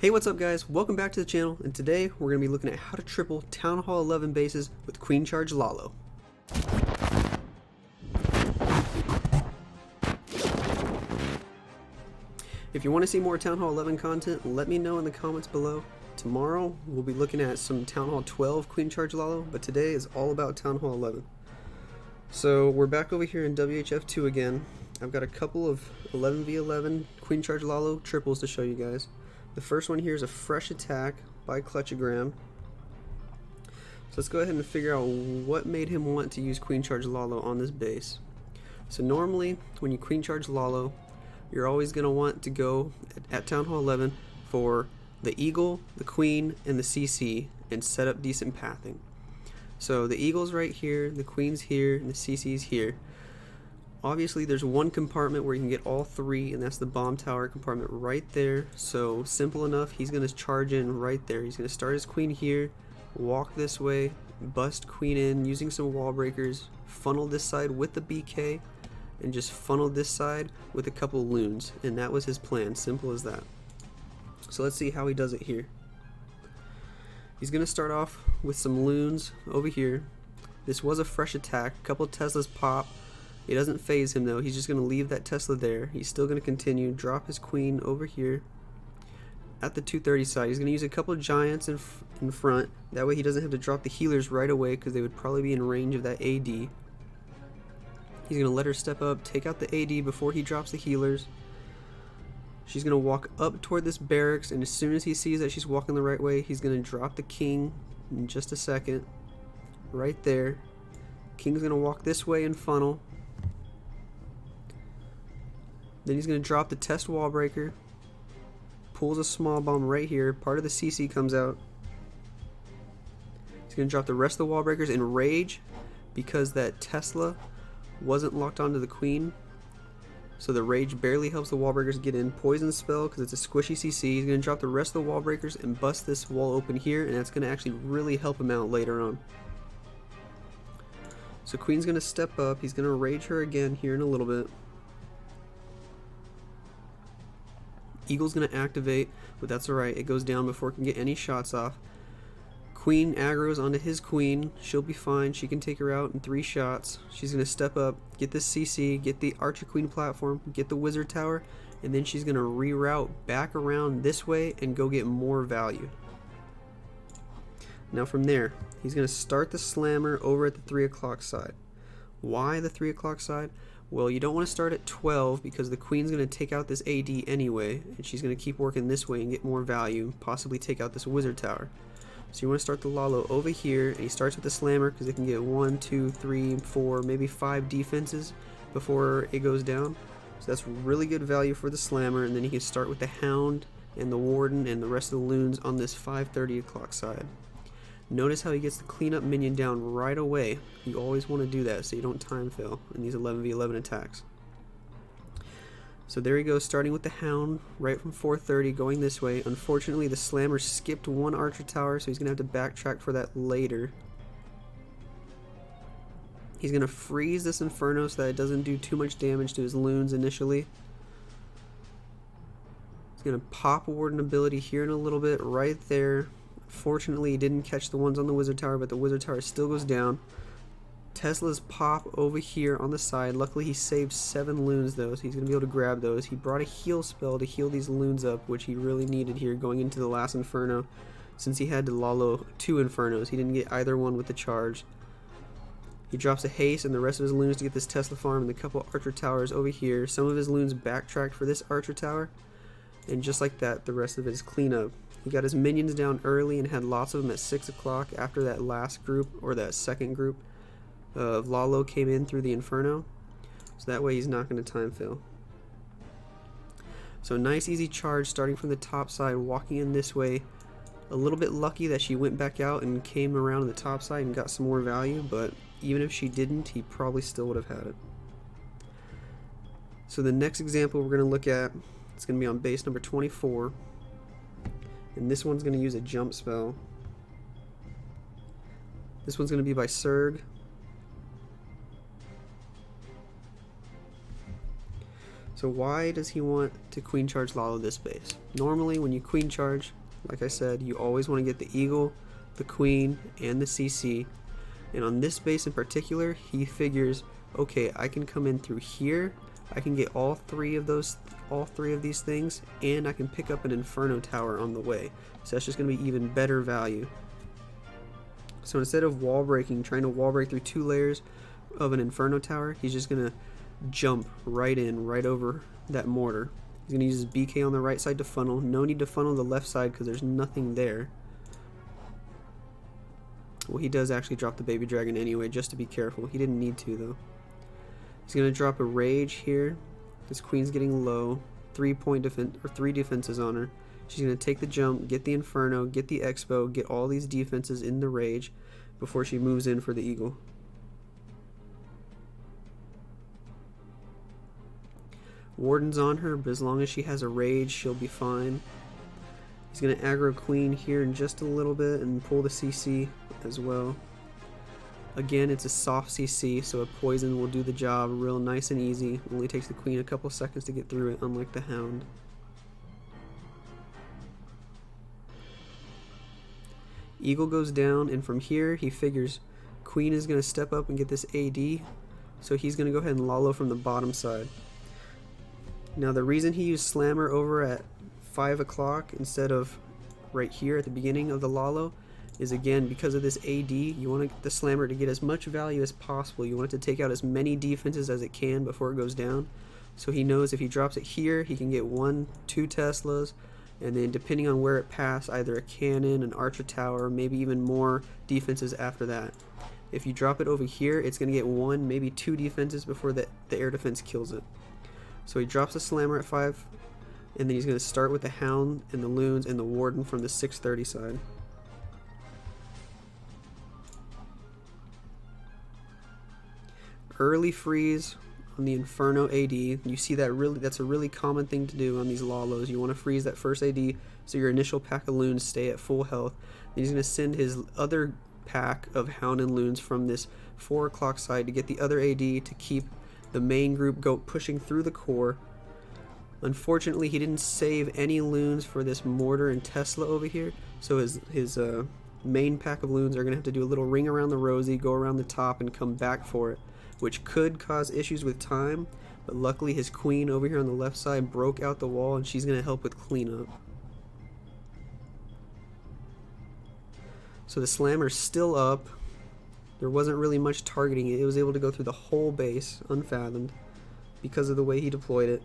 Hey, what's up guys? Welcome back to the channel, and today we're going to be looking at how to triple Town Hall 11 bases with Queen Charge Lalo. If you want to see more Town Hall 11 content, let me know in the comments below. Tomorrow we'll be looking at some Town Hall 12 Queen Charge Lalo, but today is all about Town Hall 11. So we're back over here in WHF2 again. I've got a couple of 11v11 Queen Charge Lalo triples to show you guys. The first one here is a fresh attack by Clutchagram. So let's go ahead and figure out what made him want to use Queen Charge Lalo on this base. So normally when you Queen Charge Lalo, you're always going to want to go at Town Hall 11 for the Eagle, the Queen, and the CC and set up decent pathing. So the Eagle's right here, the Queen's here, and the CC's here. Obviously there's one compartment where you can get all three, and that's the bomb tower compartment right there. So simple enough, he's going to charge in right there. He's going to start his Queen here, walk this way, bust Queen in using some wall breakers, funnel this side with the BK, and just funnel this side with a couple loons. And that was his plan, simple as that. So let's see how he does it here. He's going to start off with some loons over here. This was a fresh attack, a couple Teslas pop. It doesn't phase him though, he's just going to leave that Tesla there. He's still going to continue, drop his Queen over here at the 230 side. He's going to use a couple of Giants in front, that way he doesn't have to drop the healers right away because they would probably be in range of that AD. He's going to let her step up, take out the AD before he drops the healers. She's going to walk up toward this barracks, and as soon as he sees that she's walking the right way, he's going to drop the King in just a second. Right there. King's going to walk this way and funnel. Then he's going to drop the test wall breaker, pulls a small bomb right here, part of the CC comes out. He's going to drop the rest of the wall breakers in rage because that Tesla wasn't locked onto the Queen. So the rage barely helps the wall breakers get in. Poison spell because it's a squishy CC. He's going to drop the rest of the wall breakers and bust this wall open here, and that's going to actually really help him out later on. So Queen's going to step up. He's going to rage her again here in a little bit. Eagle's going to activate, but that's alright, it goes down before it can get any shots off. Queen aggroes onto his Queen, she'll be fine, she can take her out in 3 shots. She's going to step up, get this CC, get the Archer Queen platform, get the Wizard Tower, and then she's going to reroute back around this way and go get more value. Now from there, he's going to start the slammer over at the 3 o'clock side. Why the 3 o'clock side? Well, you don't want to start at 12 because the Queen's going to take out this AD anyway, and she's going to keep working this way and get more value, possibly take out this Wizard Tower. So you want to start the Lalo over here, and he starts with the Slammer because it can get 1, 2, 3, 4, maybe 5 defenses before it goes down. So that's really good value for the Slammer, and then he can start with the Hound and the Warden and the rest of the loons on this 5:30 o'clock side. Notice how he gets the cleanup minion down right away. You always want to do that so you don't time fail in these 11v11 attacks. So there he goes, starting with the Hound right from 4:30 going this way. Unfortunately the Slammer skipped one Archer Tower, so he's going to have to backtrack for that later. He's going to freeze this Inferno so that it doesn't do too much damage to his loons initially. He's going to pop a Warden ability here in a little bit right there. Fortunately, he didn't catch the ones on the Wizard Tower, but the Wizard Tower still goes down. Tesla's pop over here on the side. Luckily, he saved 7 loons, though, so he's going to be able to grab those. He brought a heal spell to heal these loons up, which he really needed here going into the last Inferno. Since he had to Lalo 2 Infernos, he didn't get either one with the charge. He drops a haste and the rest of his loons to get this Tesla farm and a couple Archer Towers over here. Some of his loons backtracked for this Archer Tower, and just like that, the rest of it is cleanup. He got his minions down early and had lots of them at 6 o'clock after that last group, or that second group of Lalo came in through the Inferno. So that way he's not going to time fail. So nice easy charge starting from the top side, walking in this way. A little bit lucky that she went back out and came around the top side and got some more value, but even if she didn't, he probably still would have had it. So the next example we're going to look at, it's going to be on base number 24. And this one's going to use a jump spell. This one's going to be by Surg. So why does he want to queen charge Lalo this base? Normally when you queen charge, like I said, you always want to get the eagle, the queen, and the CC. And on this base in particular, he figures, okay, I can come in through here, I can get all three of these things, and I can pick up an Inferno tower on the way. So that's just going to be even better value. So instead of wall breaking, trying to wall break through 2 layers of an Inferno tower, he's just going to jump right in, right over that mortar. He's going to use his BK on the right side to funnel. No need to funnel the left side because there's nothing there. Well, he does actually drop the baby dragon anyway, just to be careful. He didn't need to, though. He's going to drop a rage here. This queen's getting low. 3 defenses on her. She's going to take the jump, get the Inferno, get the Expo, get all these defenses in the rage before she moves in for the eagle. Warden's on her, but as long as she has a rage, she'll be fine. He's going to aggro queen here in just a little bit and pull the CC as well. Again, it's a soft CC, so a poison will do the job real nice and easy. Only takes the queen a couple seconds to get through it, unlike the hound. Eagle goes down, and from here he figures queen is going to step up and get this AD, so he's going to go ahead and Lalo from the bottom side. Now the reason he used Slammer over at 5 o'clock instead of right here at the beginning of the Lalo is, again, because of this AD. You want the Slammer to get as much value as possible. You want it to take out as many defenses as it can before it goes down. So he knows if he drops it here, he can get 1-2 Teslas, and then depending on where it passed, either a cannon, an archer tower, maybe even more defenses after that. If you drop it over here, it's going to get 1, maybe 2 defenses before the air defense kills it. So he drops the Slammer at 5, and then he's going to start with the Hound and the Loons and the Warden from the 630 side. Early freeze on the Inferno AD. You see that that's a really common thing to do on these Lalos. You want to freeze that first AD so your initial pack of Loons stay at full health. Then he's going to send his other pack of Hound and Loons from this 4 o'clock side to get the other AD to keep the main group pushing through the core. Unfortunately, he didn't save any Loons for this Mortar and Tesla over here, so his main pack of Loons are going to have to do a little ring around the Rosie, go around the top, and come back for it, which could cause issues with time, but luckily his queen over here on the left side broke out the wall, and she's going to help with cleanup. So the Slammer's still up. There wasn't really much targeting it. It was able to go through the whole base, unfathomed, because of the way he deployed it.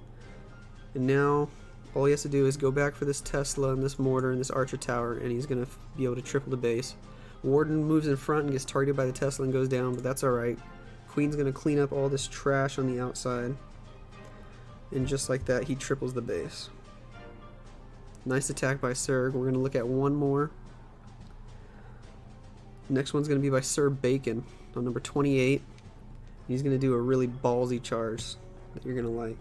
And now, all he has to do is go back for this Tesla and this Mortar and this Archer Tower, and he's going to be able to triple the base. Warden moves in front and gets targeted by the Tesla and goes down, but that's alright. Queen's going to clean up all this trash on the outside. And just like that, he triples the base. Nice attack by Serg. We're going to look at one more. Next one's going to be by Sir Bacon on number 28. He's going to do a really ballsy charge that you're going to like.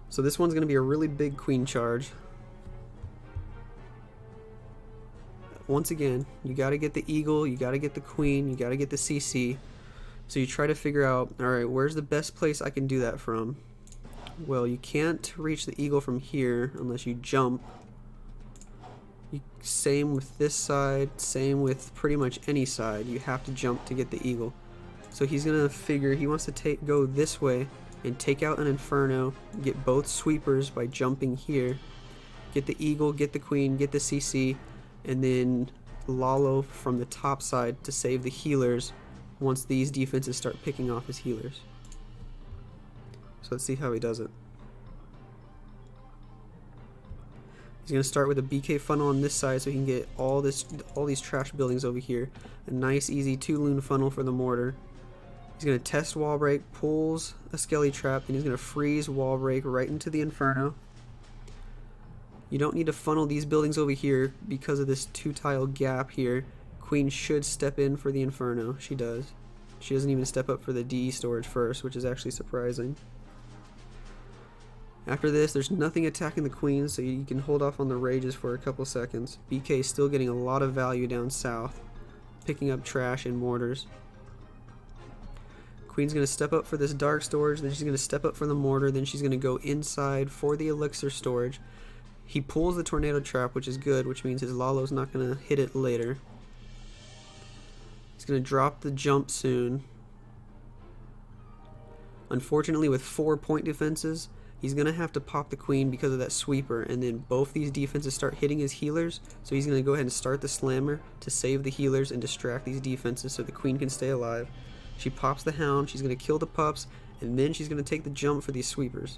So this one's going to be a really big queen charge. Once again, you got to get the eagle, you got to get the queen, you got to get the CC. So you try to figure out, alright, where's the best place I can do that from? Well, you can't reach the eagle from here unless you jump. Same with this side, same with pretty much any side. You have to jump to get the eagle. So he's going to figure he wants to go this way and take out an Inferno, get both sweepers by jumping here, get the eagle, get the queen, get the CC, and then Lalo from the top side to save the healers once these defenses start picking off his healers. So let's see how he does it. He's going to start with a BK funnel on this side so he can get all these trash buildings over here. A nice easy 2-loon funnel for the Mortar. He's going to test wall break, pulls a Skelly Trap, and he's going to freeze wall break right into the Inferno. You don't need to funnel these buildings over here because of this 2-tile gap here. Queen should step in for the Inferno. She does. She doesn't even step up for the DE storage first, which is actually surprising. After this, there's nothing attacking the queen, so you can hold off on the rages for a couple seconds. BK is still getting a lot of value down south, picking up trash and mortars. Queen's going to step up for this dark storage, then she's going to step up for the mortar, then she's going to go inside for the elixir storage. He pulls the tornado trap, which is good, which means his Lalo's not going to hit it later. He's going to drop the jump soon. Unfortunately, with 4 point defenses, he's going to have to pop the queen because of that sweeper, and then both these defenses start hitting his healers, so he's going to go ahead and start the slammer to save the healers and distract these defenses so the queen can stay alive. She pops the hound, she's going to kill the pups, and then she's going to take the jump for these sweepers.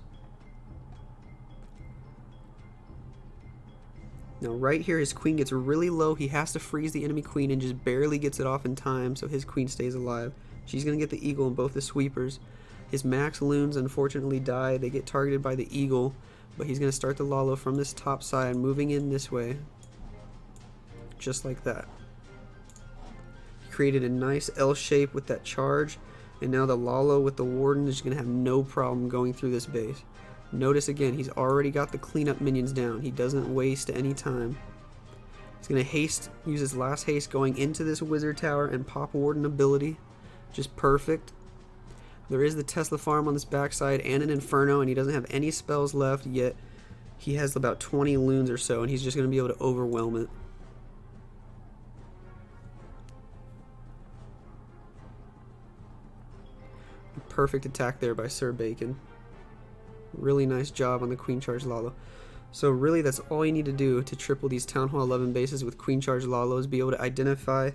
Now right here his queen gets really low, he has to freeze the enemy queen and just barely gets it off in time so his queen stays alive. She's going to get the eagle in both the sweepers. His max loons unfortunately die, they get targeted by the eagle, but he's going to start the Lalo from this top side, moving in this way, just like that. Created a nice L shape with that charge, and now the Lalo with the warden is going to have no problem going through this base. Notice again, he's already got the cleanup minions down. He doesn't waste any time. He's going to haste, use his last haste going into this wizard tower and pop warden ability. Just perfect. There is the Tesla farm on this backside and an inferno, and he doesn't have any spells left yet. He has about 20 loons or so, and he's just going to be able to overwhelm it. Perfect attack there by Sir Bacon. Really nice job on the Queen Charge Lalo. So really that's all you need to do to triple these Town Hall 11 bases with Queen Charge Lalos. Be able to identify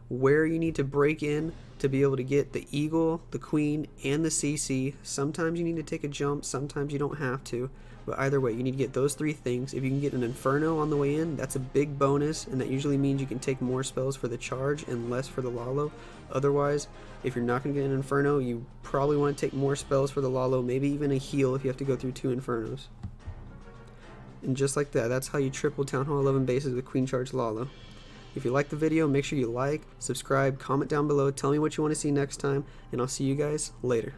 where you need to break in to be able to get the Eagle, the Queen, and the CC. Sometimes you need to take a jump, sometimes you don't have to. But either way, you need to get those 3 things. If you can get an Inferno on the way in, that's a big bonus, and that usually means you can take more spells for the charge and less for the Lalo. Otherwise, if you're not going to get an Inferno, you probably want to take more spells for the Lalo, maybe even a heal if you have to go through 2 Infernos. And just like that, that's how you triple Town Hall 11 bases with Queen Charge Lalo. If you like the video, make sure you like, subscribe, comment down below, tell me what you want to see next time, and I'll see you guys later.